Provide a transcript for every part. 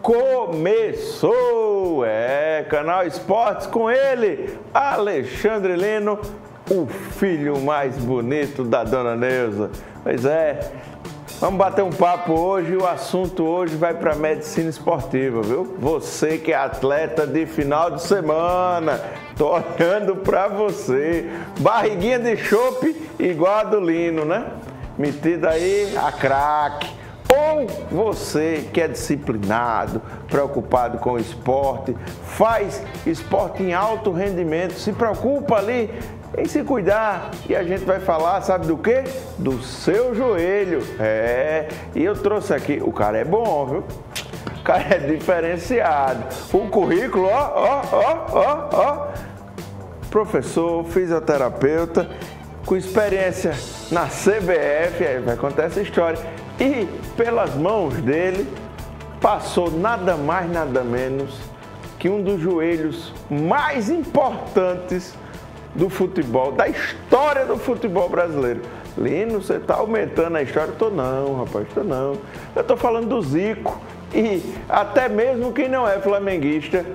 Começou! Canal Esportes com ele, Alexandre Lino, o filho mais bonito da Dona Neuza. Pois é, vamos bater um papo hoje. O assunto hoje vai para medicina esportiva, viu? Você que é atleta de final de semana, tô olhando para você. Barriguinha de chope igual a do Lino, né? Metida aí a craque. Ou você que é disciplinado, preocupado com o esporte, faz esporte em alto rendimento, se preocupa ali em se cuidar. E a gente vai falar, sabe do quê? Do seu joelho. E eu trouxe aqui, o cara é bom, viu? O cara é diferenciado. O currículo, ó. Professor, fisioterapeuta, com experiência na CBF, aí vai contar essa história. E pelas mãos dele passou nada mais, nada menos que um dos joelhos mais importantes do futebol, da história do futebol brasileiro. Lino, você está aumentando a história? Tô não, rapaz, tô não. Eu tô falando do Zico. E até mesmo quem não é flamenguista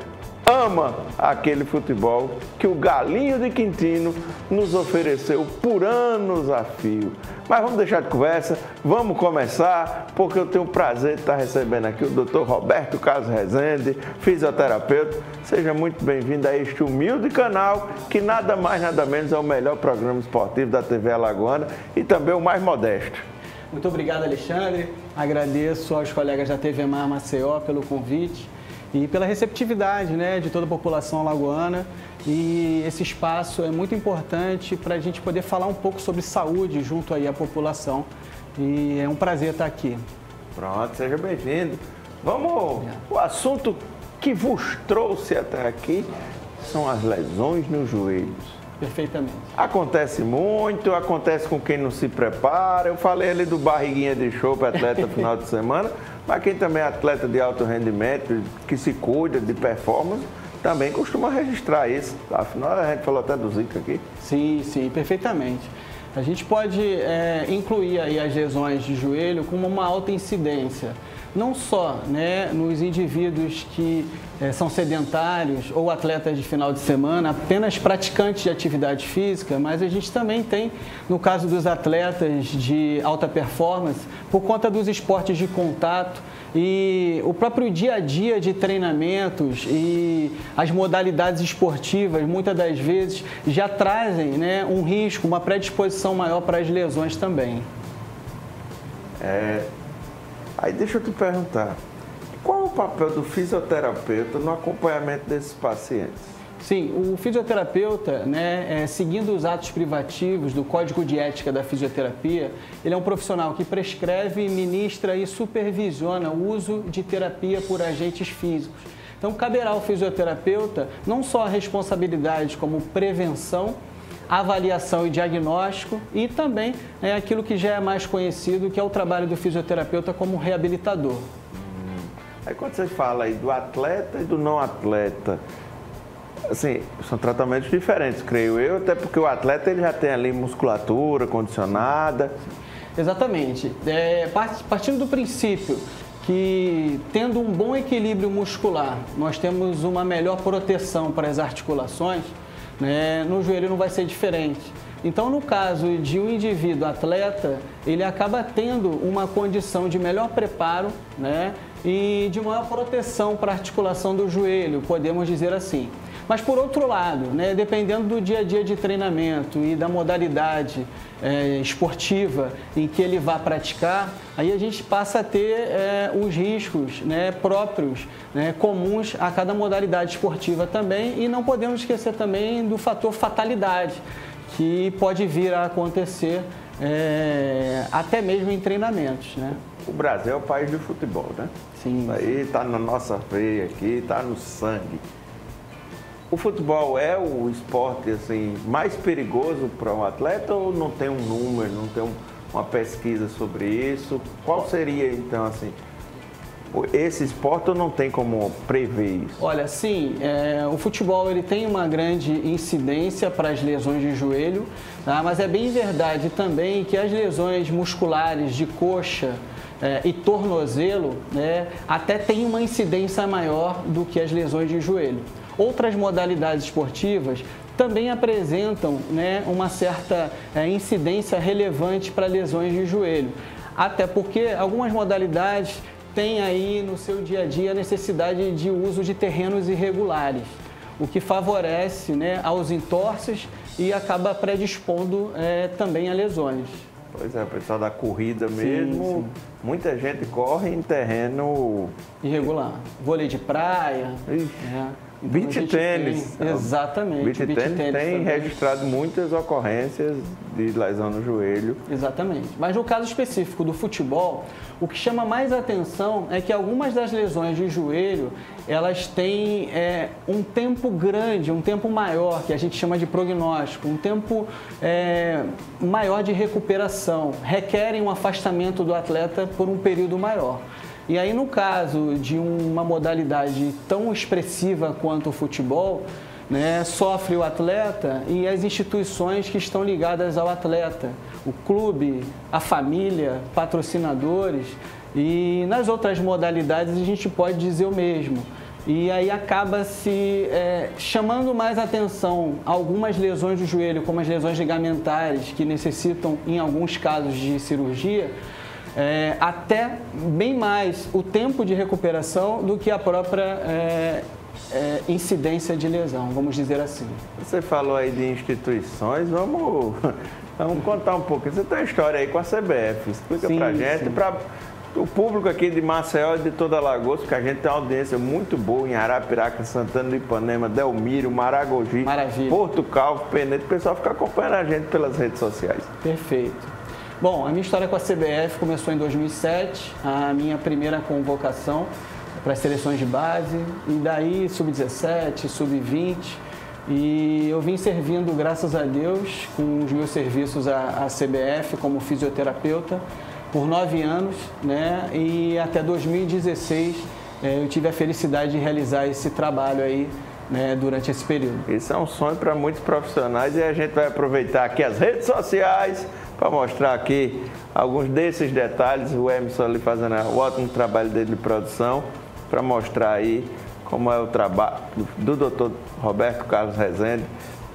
ama aquele futebol que o Galinho de Quintino nos ofereceu por anos a fio. Mas vamos deixar de conversa, vamos começar, porque eu tenho o prazer de estar recebendo aqui o Dr. Roberto Carlos Rezende, fisioterapeuta. Seja muito bem-vindo a este humilde canal, que nada mais, nada menos é o melhor programa esportivo da TV Alagoana e também o mais modesto. Muito obrigado, Alexandre. Agradeço aos colegas da TV Mar Maceió pelo convite e pela receptividade, né, de toda a população alagoana. E esse espaço é muito importante para a gente poder falar um pouco sobre saúde junto aí à população. E é um prazer estar aqui. Pronto, seja bem-vindo. Vamos, o assunto que vos trouxe até aqui são as lesões nos joelhos. Perfeitamente. Acontece muito, acontece com quem não se prepara. Eu falei ali do barriguinha de chope, atleta final de semana, mas quem também é atleta de alto rendimento, que se cuida de performance, também costuma registrar isso. Afinal, a gente falou até do Zico aqui. Sim, perfeitamente. A gente pode incluir aí as lesões de joelho como uma alta incidência. Não só, né, nos indivíduos que são sedentários ou atletas de final de semana, apenas praticantes de atividade física, mas a gente também tem, no caso dos atletas de alta performance, por conta dos esportes de contato e o próprio dia a dia de treinamentos e as modalidades esportivas, muitas das vezes, já trazem, né, um risco, uma predisposição maior para as lesões também. Aí deixa eu te perguntar, qual é o papel do fisioterapeuta no acompanhamento desses pacientes? Sim, o fisioterapeuta, né, seguindo os atos privativos do Código de Ética da Fisioterapia, ele é um profissional que prescreve, ministra e supervisiona o uso de terapia por agentes físicos. Então, caberá ao fisioterapeuta não só a responsabilidade como prevenção, avaliação e diagnóstico e também aquilo que já é mais conhecido, que é o trabalho do fisioterapeuta como reabilitador. Aí quando você fala aí do atleta e do não atleta, assim, são tratamentos diferentes, creio eu, até porque o atleta ele já tem ali musculatura condicionada. Exatamente. Partindo do princípio que, tendo um bom equilíbrio muscular, nós temos uma melhor proteção para as articulações, né, no joelho não vai ser diferente. Então, no caso de um indivíduo atleta, ele acaba tendo uma condição de melhor preparo, né, e de maior proteção para a articulação do joelho, podemos dizer assim. Mas, por outro lado, né, dependendo do dia a dia de treinamento e da modalidade esportiva em que ele vai praticar, aí a gente passa a ter os riscos, né, próprios, né, comuns a cada modalidade esportiva também. E não podemos esquecer também do fator fatalidade, que pode vir a acontecer até mesmo em treinamentos, né? O Brasil é o país do futebol, né? Sim. Isso aí está na nossa veia aqui, está no sangue. O futebol é o esporte assim, mais perigoso para um atleta ou não tem um número, não tem uma pesquisa sobre isso? Qual seria, então, assim, esse esporte ou não tem como prever isso? Olha, sim, o futebol ele tem uma grande incidência para as lesões de joelho, tá? Mas é bem verdade também que as lesões musculares de coxa, e tornozelo, né, até tem uma incidência maior do que as lesões de joelho. Outras modalidades esportivas também apresentam, né, uma certa incidência relevante para lesões de joelho. Até porque algumas modalidades têm aí no seu dia a dia a necessidade de uso de terrenos irregulares, o que favorece, né, aos entorses e acaba predispondo também a lesões. Pois é, o pessoal da corrida mesmo, sim. Muita gente corre em terreno irregular. Vôlei de praia, beach tênis. Exatamente. Beach tênis tem também registrado muitas ocorrências de lesão no joelho. Exatamente. Mas no caso específico do futebol, o que chama mais atenção é que algumas das lesões de joelho, elas têm um tempo grande, um tempo maior, que a gente chama de prognóstico, um tempo maior de recuperação, requerem um afastamento do atleta por um período maior. E aí, no caso de uma modalidade tão expressiva quanto o futebol, né, sofre o atleta e as instituições que estão ligadas ao atleta, o clube, a família, patrocinadores, e nas outras modalidades a gente pode dizer o mesmo. E aí acaba se chamando mais atenção algumas lesões do joelho, como as lesões ligamentares, que necessitam, em alguns casos, de cirurgia, até bem mais o tempo de recuperação do que a própria incidência de lesão, vamos dizer assim. Você falou aí de instituições, vamos contar um pouco. Você tem uma história aí com a CBF, explica pra gente, para o público aqui de Maceió e de toda Alagoas, porque a gente tem uma audiência muito boa em Arapiraca, Santana do Ipanema, Delmiro, Maragogi, Maravilha. Porto Calvo, Penedo, o pessoal fica acompanhando a gente pelas redes sociais. Perfeito. Bom, a minha história com a CBF começou em 2007, a minha primeira convocação para as seleções de base, e daí sub-17, sub-20, e eu vim servindo, graças a Deus, com os meus serviços à CBF como fisioterapeuta por 9 anos, né? E até 2016 eu tive a felicidade de realizar esse trabalho aí, né, durante esse período. Isso é um sonho para muitos profissionais e a gente vai aproveitar aqui as redes sociais para mostrar aqui alguns desses detalhes. O Emerson ali fazendo o ótimo trabalho dele de produção para mostrar aí como é o trabalho do Dr. Roberto Carlos Rezende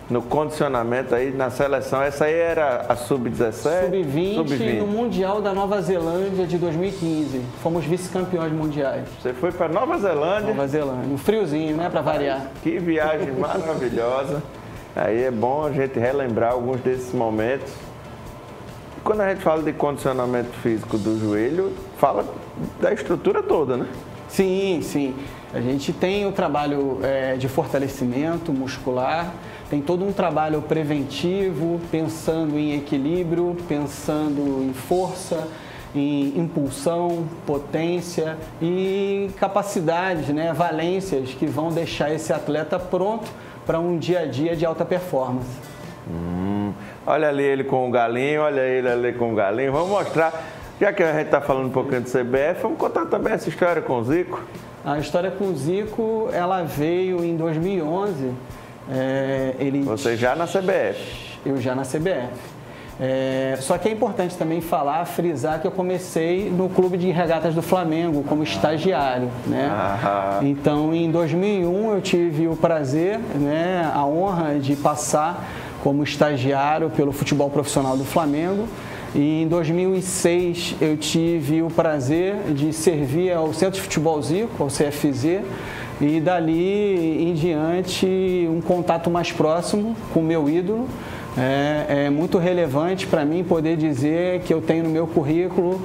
no condicionamento aí na seleção. Essa aí era a sub-17? Sub-20 no Mundial da Nova Zelândia de 2015. Fomos vice-campeões mundiais. Você foi para Nova Zelândia? Nova Zelândia. Um friozinho, né, para variar. Que viagem maravilhosa. Aí é bom a gente relembrar alguns desses momentos. Quando a gente fala de condicionamento físico do joelho, fala da estrutura toda, né? Sim, sim. A gente tem o trabalho de fortalecimento muscular, tem todo um trabalho preventivo, pensando em equilíbrio, pensando em força, em impulsão, potência e capacidades, né, valências que vão deixar esse atleta pronto para um dia a dia de alta performance. Olha ali ele com o galinho, olha ele ali com o galinho. Vamos mostrar, já que a gente está falando um pouquinho de CBF, vamos contar também essa história com o Zico. A história com o Zico, ela veio em 2011. Você já na CBF? Eu já na CBF. Só que é importante também falar, frisar que eu comecei no Clube de Regatas do Flamengo como estagiário, né? Então, em 2001 eu tive o prazer, né, a honra de passar como estagiário pelo futebol profissional do Flamengo. E em 2006 eu tive o prazer de servir ao Centro de Futebol Zico, ao CFZ, e dali em diante um contato mais próximo com o meu ídolo. É muito relevante para mim poder dizer que eu tenho no meu currículo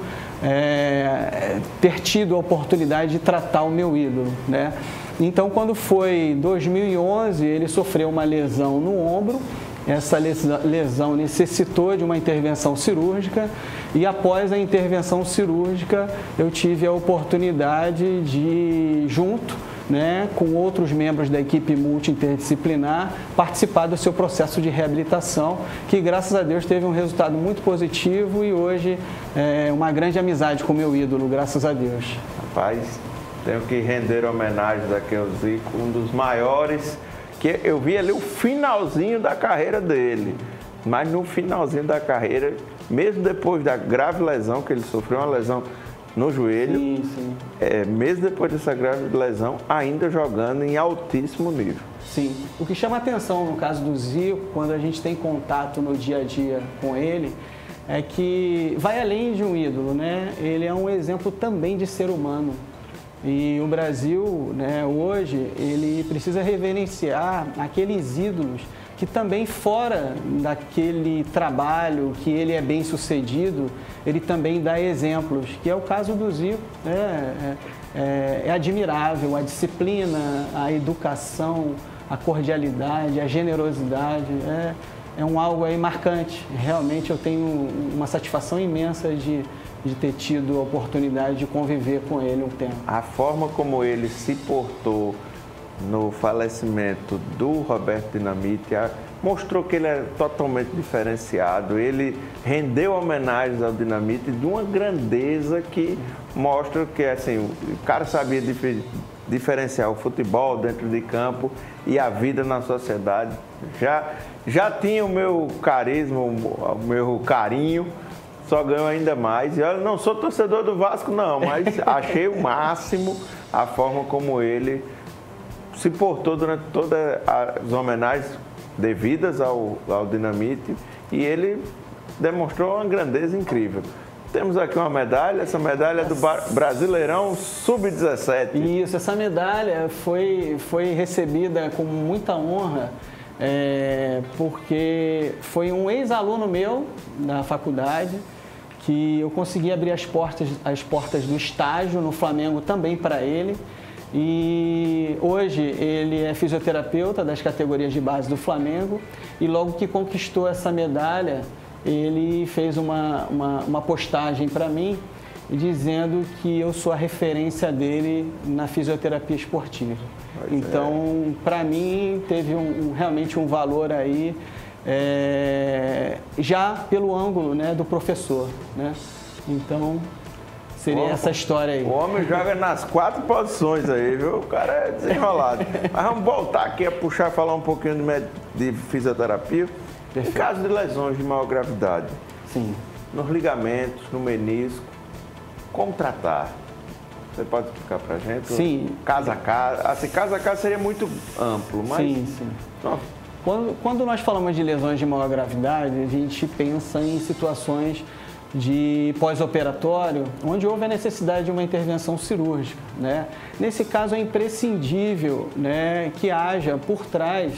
ter tido a oportunidade de tratar o meu ídolo, né? Então, quando foi 2011, ele sofreu uma lesão no ombro. Essa lesão necessitou de uma intervenção cirúrgica e após a intervenção cirúrgica eu tive a oportunidade de, junto, né, com outros membros da equipe multi-interdisciplinar, participar do seu processo de reabilitação, que graças a Deus teve um resultado muito positivo e hoje é uma grande amizade com o meu ídolo, graças a Deus. Rapaz, tenho que render homenagem daqui ao Zico, um dos maiores, que eu vi ali o finalzinho da carreira dele, mas no finalzinho da carreira, mesmo depois da grave lesão que ele sofreu, uma lesão no joelho, Sim. Mesmo depois dessa grave lesão, ainda jogando em altíssimo nível. Sim. O que chama atenção no caso do Zico, quando a gente tem contato no dia a dia com ele, é que vai além de um ídolo, né? Ele é um exemplo também de ser humano. E o Brasil, né, hoje, ele precisa reverenciar aqueles ídolos que também fora daquele trabalho, que ele é bem sucedido, ele também dá exemplos, que é o caso do Zico. É admirável a disciplina, a educação, a cordialidade, a generosidade, é algo aí marcante. Realmente eu tenho uma satisfação imensa de ter tido a oportunidade de conviver com ele um tempo. A forma como ele se portou no falecimento do Roberto Dinamite mostrou que ele é totalmente diferenciado. Ele rendeu homenagens ao Dinamite de uma grandeza que mostra que assim, o cara sabia diferenciar o futebol dentro de campo e a vida na sociedade. Já tinha o meu carisma, o meu carinho, só ganhou ainda mais. E eu não sou torcedor do Vasco não, mas achei o máximo a forma como ele se portou durante todas as homenagens devidas ao Dinamite, e ele demonstrou uma grandeza incrível. Temos aqui uma medalha, essa medalha é do Brasileirão Sub-17. Isso, essa medalha foi recebida com muita honra, porque foi um ex-aluno meu da faculdade que eu consegui abrir as portas do estágio no Flamengo também para ele. E hoje ele é fisioterapeuta das categorias de base do Flamengo, e logo que conquistou essa medalha, ele fez uma postagem para mim dizendo que eu sou a referência dele na fisioterapia esportiva. Então, para mim, teve realmente um valor aí, já pelo ângulo, né, do professor, né? Então, seria essa história aí. O homem joga nas 4 posições aí, viu? O cara é desenrolado. Mas vamos voltar aqui a puxar, falar um pouquinho de fisioterapia. Perfeito. Em caso de lesões de maior gravidade, Sim. nos ligamentos, no menisco, como tratar? Você pode explicar pra gente? Sim. Caso a caso. Assim, caso a caso seria muito amplo, mas... Sim. Quando nós falamos de lesões de maior gravidade, a gente pensa em situações de pós-operatório, onde houve a necessidade de uma intervenção cirúrgica, né? Nesse caso é imprescindível, né, que haja por trás,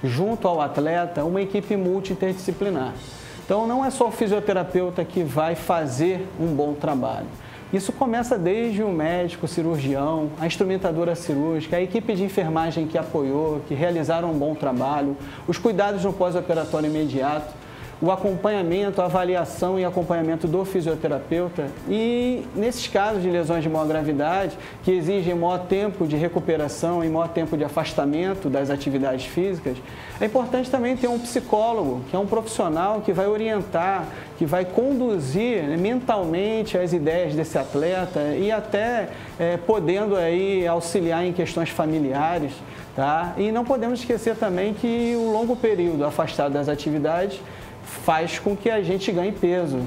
junto ao atleta, uma equipe multidisciplinar. Então não é só o fisioterapeuta que vai fazer um bom trabalho. Isso começa desde o médico, o cirurgião, a instrumentadora cirúrgica, a equipe de enfermagem que apoiou, que realizaram um bom trabalho, os cuidados no pós-operatório imediato, o acompanhamento, a avaliação e acompanhamento do fisioterapeuta. E nesses casos de lesões de maior gravidade, que exigem maior tempo de recuperação e maior tempo de afastamento das atividades físicas, é importante também ter um psicólogo, que é um profissional que vai orientar, que vai conduzir, né, mentalmente as ideias desse atleta e até podendo aí auxiliar em questões familiares, tá? E não podemos esquecer também que o longo período afastado das atividades faz com que a gente ganhe peso.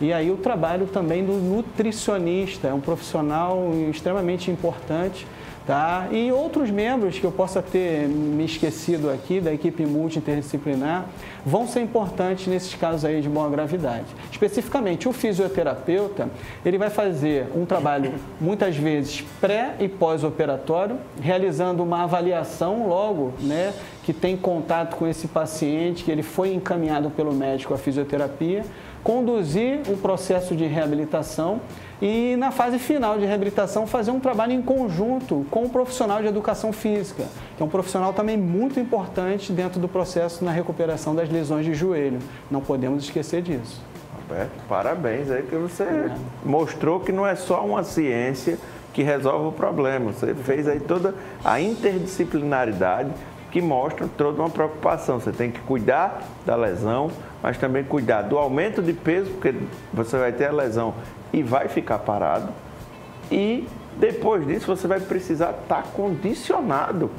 E aí o trabalho também do nutricionista, é um profissional extremamente importante, tá? E outros membros que eu possa ter me esquecido aqui, da equipe multidisciplinar, vão ser importantes nesses casos aí de maior gravidade. Especificamente, o fisioterapeuta, ele vai fazer um trabalho, muitas vezes, pré e pós-operatório, realizando uma avaliação logo, né, que tem contato com esse paciente, que ele foi encaminhado pelo médico à fisioterapia, conduzir o processo de reabilitação e, na fase final de reabilitação, fazer um trabalho em conjunto com o profissional de educação física, que é um profissional também muito importante dentro do processo na recuperação das lesões de joelho. Não podemos esquecer disso. Roberto, parabéns aí, que você mostrou que não é só uma ciência que resolve o problema. Você fez aí toda a interdisciplinaridade que mostra toda uma preocupação. Você tem que cuidar da lesão, mas também cuidar do aumento de peso, porque você vai ter a lesão e vai ficar parado. E depois disso você vai precisar estar condicionado.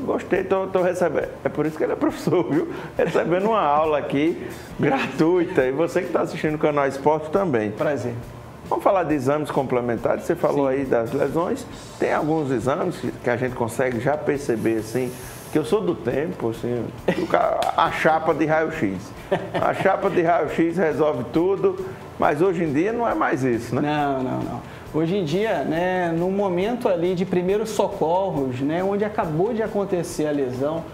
Gostei, estou recebendo. É por isso que ele é professor, viu? Recebendo uma aula aqui gratuita. E você que está assistindo o Canal Esporte também. Prazer. Vamos falar de exames complementares. Você falou aí das lesões. Tem alguns exames que a gente consegue já perceber, assim, que eu sou do tempo, assim, a chapa de raio-x. A chapa de raio-x resolve tudo, mas hoje em dia não é mais isso, né? Não. Hoje em dia, né, no momento ali de primeiros socorros, né, onde acabou de acontecer a lesão,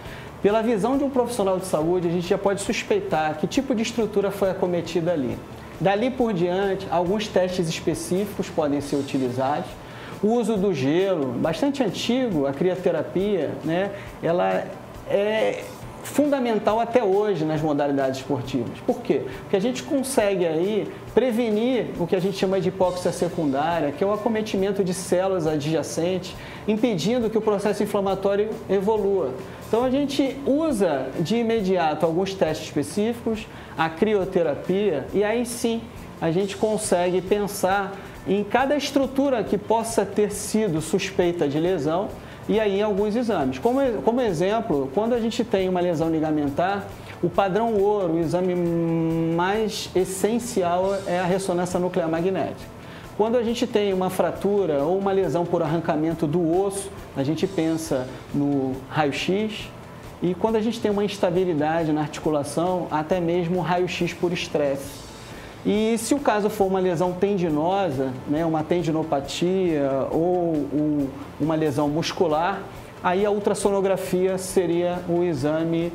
pela visão de um profissional de saúde, a gente já pode suspeitar que tipo de estrutura foi acometida ali. Dali por diante, alguns testes específicos podem ser utilizados. O uso do gelo, bastante antigo, a crioterapia, né, ela é fundamental até hoje nas modalidades esportivas. Por quê? Porque a gente consegue aí prevenir o que a gente chama de hipóxia secundária, que é o acometimento de células adjacentes, impedindo que o processo inflamatório evolua. Então, a gente usa de imediato alguns testes específicos, a crioterapia, e aí sim a gente consegue pensar em cada estrutura que possa ter sido suspeita de lesão e aí alguns exames. Como exemplo, quando a gente tem uma lesão ligamentar, o padrão ouro, o exame mais essencial é a ressonância nuclear magnética. Quando a gente tem uma fratura ou uma lesão por arrancamento do osso, a gente pensa no raio-x. E quando a gente tem uma instabilidade na articulação, até mesmo raio-x por estresse. E se o caso for uma lesão tendinosa, né, uma tendinopatia ou uma lesão muscular, aí a ultrassonografia seria o exame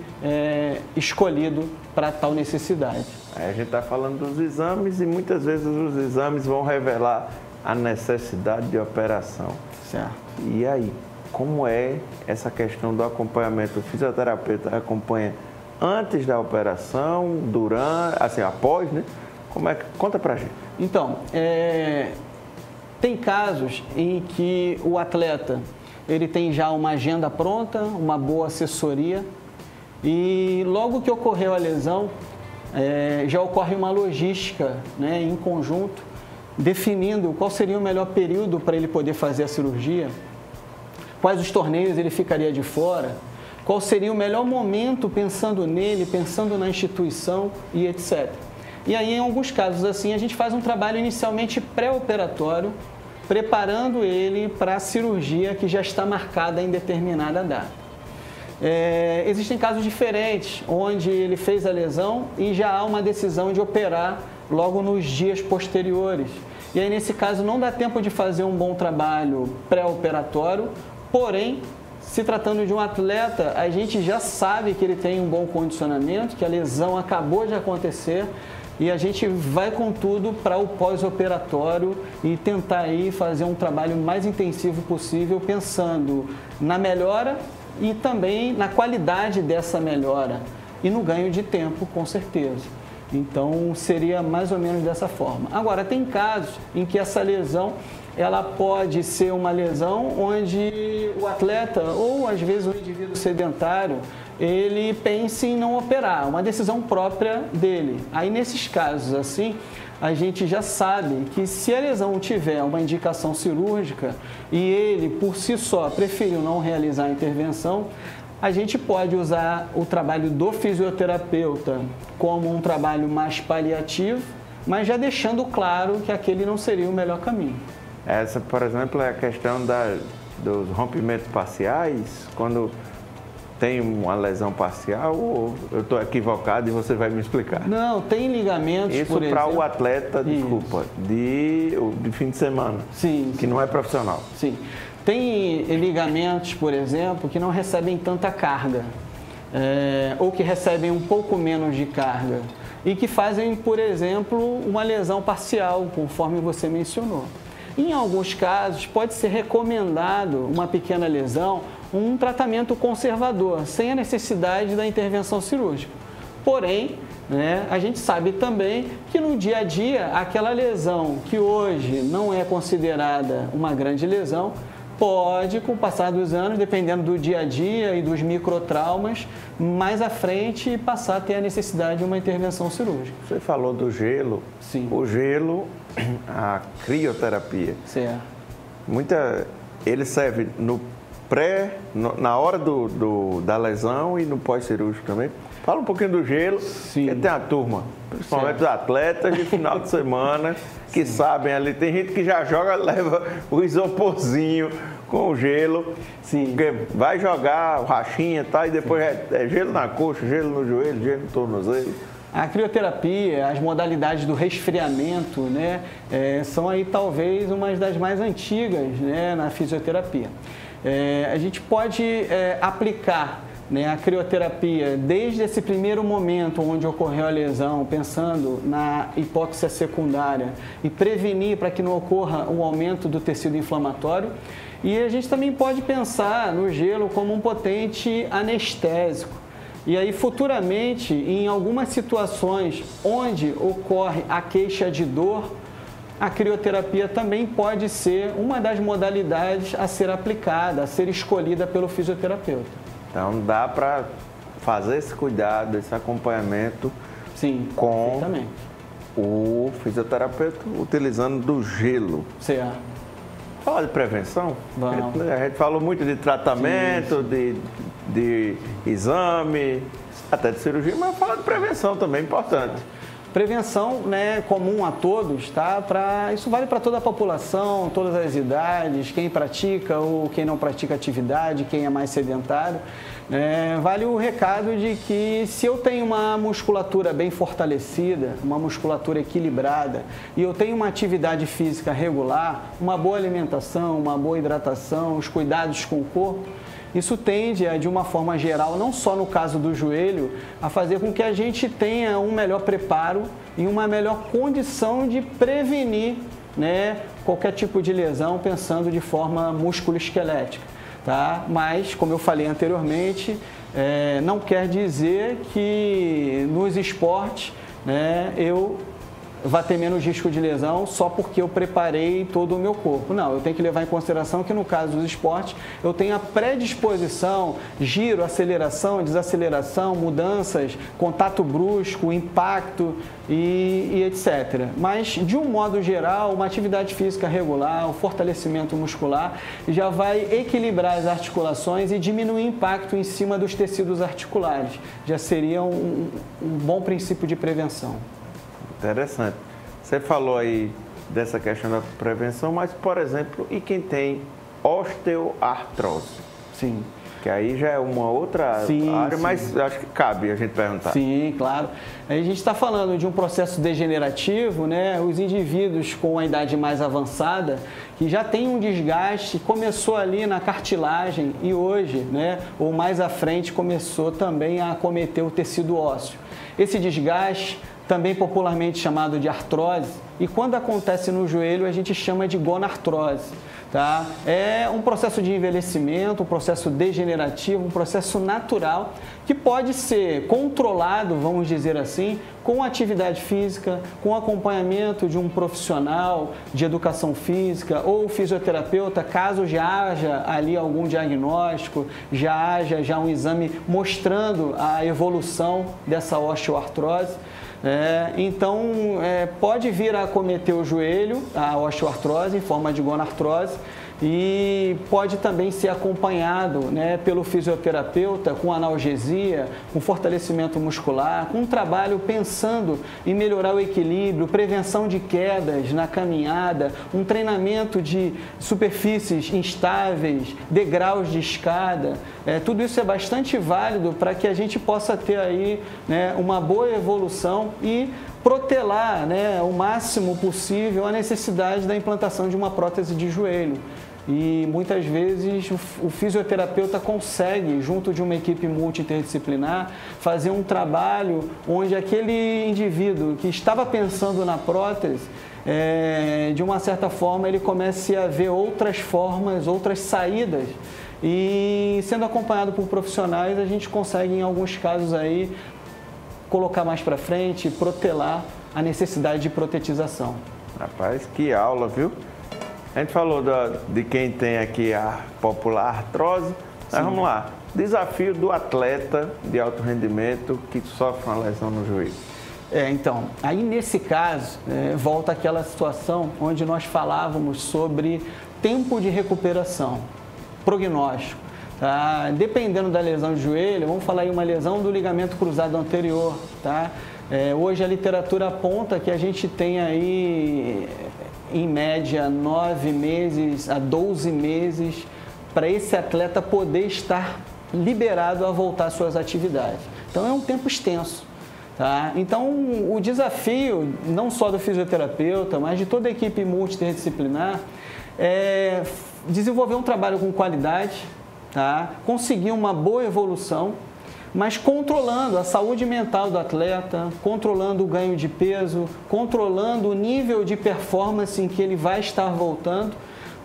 escolhido para tal necessidade. Aí a gente está falando dos exames e muitas vezes os exames vão revelar a necessidade de operação. Certo. E aí, como é essa questão do acompanhamento? O fisioterapeuta acompanha antes da operação, durante, assim, após, né? Como é que... Conta pra gente. Então, tem casos em que o atleta ele tem já uma agenda pronta, uma boa assessoria e logo que ocorreu a lesão, já ocorre uma logística, né, em conjunto, definindo qual seria o melhor período para ele poder fazer a cirurgia, quais os torneios ele ficaria de fora, qual seria o melhor momento pensando nele, pensando na instituição e etc. E aí, em alguns casos assim, a gente faz um trabalho inicialmente pré-operatório, preparando ele para a cirurgia que já está marcada em determinada data. Existem casos diferentes, onde ele fez a lesão e já há uma decisão de operar logo nos dias posteriores. E aí, nesse caso, não dá tempo de fazer um bom trabalho pré-operatório, porém, se tratando de um atleta, a gente já sabe que ele tem um bom condicionamento, que a lesão acabou de acontecer e a gente vai com tudo para o pós-operatório e tentar aí fazer um trabalho mais intensivo possível, pensando na melhora e também na qualidade dessa melhora e no ganho de tempo, com certeza. Então, seria mais ou menos dessa forma. Agora, tem casos em que essa lesão ela pode ser uma lesão onde o atleta ou às vezes o indivíduo sedentário ele pense em não operar, uma decisão própria dele. Aí nesses casos assim, a gente já sabe que se a lesão tiver uma indicação cirúrgica e ele por si só preferiu não realizar a intervenção, a gente pode usar o trabalho do fisioterapeuta como um trabalho mais paliativo, mas já deixando claro que aquele não seria o melhor caminho. Essa, por exemplo, é a questão dos rompimentos parciais, quando tem uma lesão parcial, ou eu estou equivocado e você vai me explicar? Não, tem ligamentos, isso por exemplo. Isso para o atleta, desculpa, de fim de semana, sim, que não é profissional. Sim. Tem ligamentos, por exemplo, que não recebem tanta carga, ou que recebem um pouco menos de carga, e que fazem, por exemplo, uma lesão parcial, conforme você mencionou. Em alguns casos, pode ser recomendado uma pequena lesão, um tratamento conservador, sem a necessidade da intervenção cirúrgica. Porém, a gente sabe também que no dia a dia, aquela lesão que hoje não é considerada uma grande lesão, pode, com o passar dos anos, dependendo do dia a dia e dos microtraumas, mais à frente passar a ter a necessidade de uma intervenção cirúrgica. Você falou do gelo. Sim. O gelo, a crioterapia. Certo. Ele serve na hora da lesão e no pós-cirúrgico também? Fala um pouquinho do gelo, Sim. porque tem a turma, principalmente os atletas de final de semana, que sabem ali. Tem gente que já joga, leva o isoporzinho com o gelo. Sim. Porque vai jogar rachinha e tal, e depois é gelo na coxa, gelo no joelho, gelo no tornozelo. A crioterapia, as modalidades do resfriamento, né, são aí talvez umas das mais antigas, né, na fisioterapia. A gente pode aplicar, né, a crioterapia desde esse primeiro momento onde ocorreu a lesão, pensando na hipóxia secundária e prevenir para que não ocorra o aumento do tecido inflamatório. E a gente também pode pensar no gelo como um potente anestésico. E aí, futuramente, em algumas situações onde ocorre a queixa de dor, a crioterapia também pode ser uma das modalidades a ser aplicada, a ser escolhida pelo fisioterapeuta. Então, dá para fazer esse cuidado, esse acompanhamento. Sim, com o fisioterapeuta utilizando do gelo. Certo. Falar de prevenção? Vamos. A gente falou muito de tratamento, de exame, até de cirurgia, mas falar de prevenção também é importante. Prevenção, né, comum a todos, tá? Isso vale para toda a população, todas as idades, quem pratica ou quem não pratica atividade, quem é mais sedentário. Vale o recado de que se eu tenho uma musculatura bem fortalecida, uma musculatura equilibrada e eu tenho uma atividade física regular, uma boa alimentação, uma boa hidratação, os cuidados com o corpo, isso tende, de uma forma geral, não só no caso do joelho, a fazer com que a gente tenha um melhor preparo e uma melhor condição de prevenir, né, qualquer tipo de lesão, pensando de forma musculoesquelética. Tá? Mas, como eu falei anteriormente, não quer dizer que nos esportes, né, eu vá ter menos risco de lesão só porque eu preparei todo o meu corpo. Não, eu tenho que levar em consideração que no caso dos esportes eu tenho a predisposição, giro, aceleração, desaceleração, mudanças, contato brusco, impacto e etc. Mas, de um modo geral, uma atividade física regular, o fortalecimento muscular já vai equilibrar as articulações e diminuir o impacto em cima dos tecidos articulares. Já seria um bom princípio de prevenção. Interessante. Você falou aí dessa questão da prevenção, mas, por exemplo, e quem tem osteoartrose? Sim. Que aí já é uma outra área, mas acho que cabe a gente perguntar. Sim, claro. Aí a gente está falando de um processo degenerativo, né? Os indivíduos com a idade mais avançada, que já tem um desgaste, começou ali na cartilagem e hoje, né, ou mais à frente, começou também a acometer o tecido ósseo. Esse desgaste, também popularmente chamado de artrose, e quando acontece no joelho a gente chama de gonartrose. Tá? É um processo de envelhecimento, um processo degenerativo, um processo natural que pode ser controlado, vamos dizer assim, com atividade física, com acompanhamento de um profissional de educação física ou fisioterapeuta, caso já haja ali algum diagnóstico, já haja um exame mostrando a evolução dessa osteoartrose. Então, pode vir a acometer o joelho, a osteoartrose, em forma de gonartrose, e pode também ser acompanhado, né, pelo fisioterapeuta com analgesia, com fortalecimento muscular, com um trabalho pensando em melhorar o equilíbrio, prevenção de quedas na caminhada, um treinamento de superfícies instáveis, degraus de escada. Tudo isso é bastante válido para que a gente possa ter aí, né, uma boa evolução e protelar, né, o máximo possível a necessidade da implantação de uma prótese de joelho. E muitas vezes o fisioterapeuta consegue, junto de uma equipe multidisciplinar, fazer um trabalho onde aquele indivíduo que estava pensando na prótese, de uma certa forma, ele comece a ver outras formas, outras saídas. E sendo acompanhado por profissionais, a gente consegue, em alguns casos aí, colocar mais para frente, protelar a necessidade de protetização. Rapaz, que aula, viu? A gente falou de quem tem aqui a popular artrose, mas vamos lá. Desafio do atleta de alto rendimento que sofre uma lesão no joelho. Então, aí nesse caso, volta aquela situação onde nós falávamos sobre tempo de recuperação, prognóstico. tá? Dependendo da lesão de joelho, vamos falar aí uma lesão do ligamento cruzado anterior, tá? Hoje a literatura aponta que a gente tem aí, em média, 9 meses a 12 meses para esse atleta poder estar liberado a voltar às suas atividades. Então é um tempo extenso. Tá? Então, o desafio, não só do fisioterapeuta, mas de toda a equipe multidisciplinar, é desenvolver um trabalho com qualidade, tá? Conseguir uma boa evolução, mas controlando a saúde mental do atleta, controlando o ganho de peso, controlando o nível de performance em que ele vai estar voltando,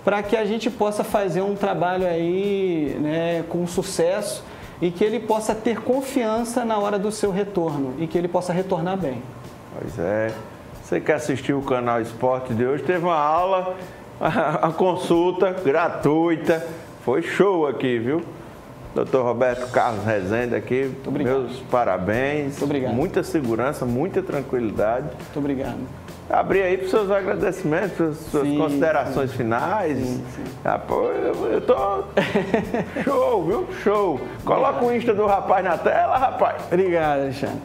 para que a gente possa fazer um trabalho aí, né, com sucesso, e que ele possa ter confiança na hora do seu retorno e que ele possa retornar bem. Pois é. Você que assistiu o canal Esporte de hoje, teve uma aula, a consulta gratuita. Foi show aqui, viu? Dr. Roberto Carlos Rezende aqui. Meus parabéns. Muito obrigado. Muita segurança, muita tranquilidade. Muito obrigado. Abrir aí para os seus agradecimentos, suas considerações finais. Sim. Eu tô show, viu? Show. Coloca o Insta do rapaz na tela, rapaz. Obrigado, Alexandre.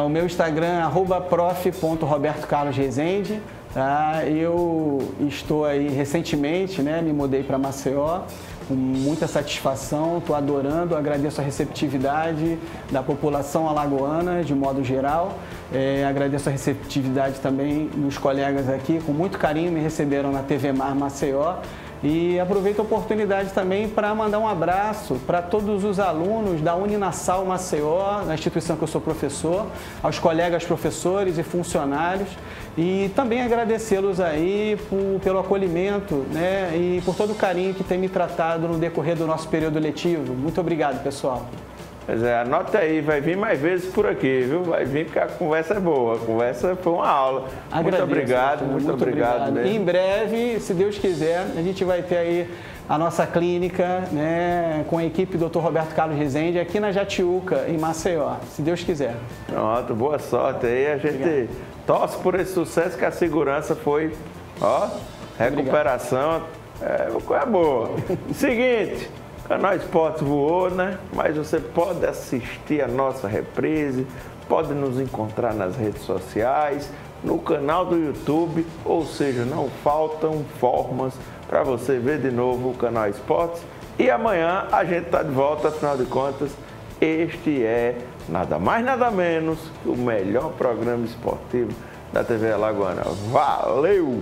O meu Instagram é @prof.robertocarlosrezende. Tá? Eu estou aí recentemente, né? Me mudei para Maceió. Com muita satisfação, estou adorando, agradeço a receptividade da população alagoana de modo geral, agradeço a receptividade também dos colegas aqui, com muito carinho me receberam na TV Mar Maceió e aproveito a oportunidade também para mandar um abraço para todos os alunos da Uninasal Maceió, na instituição que eu sou professor, aos colegas professores e funcionários. E também agradecê-los aí pelo acolhimento, né, e por todo o carinho que tem me tratado no decorrer do nosso período letivo. Muito obrigado, pessoal. Pois é, anota aí, vai vir mais vezes por aqui, viu? Vai vir porque a conversa é boa, a conversa foi uma aula. Agradeço, muito obrigado mesmo. Em breve, se Deus quiser, a gente vai ter aí a nossa clínica, né, com a equipe do Dr. Roberto Carlos Rezende aqui na Jatiuca, em Maceió, se Deus quiser. Pronto, boa sorte aí. A gente torce por esse sucesso, que a segurança foi, ó, recuperação, coisa boa. Seguinte, o canal Esportes voou, né? Mas você pode assistir a nossa reprise, pode nos encontrar nas redes sociais, no canal do YouTube, ou seja, não faltam formas para você ver de novo o canal Esportes. E amanhã a gente está de volta, afinal de contas, este é nada mais nada menos que o melhor programa esportivo da TV Alagoana. Valeu!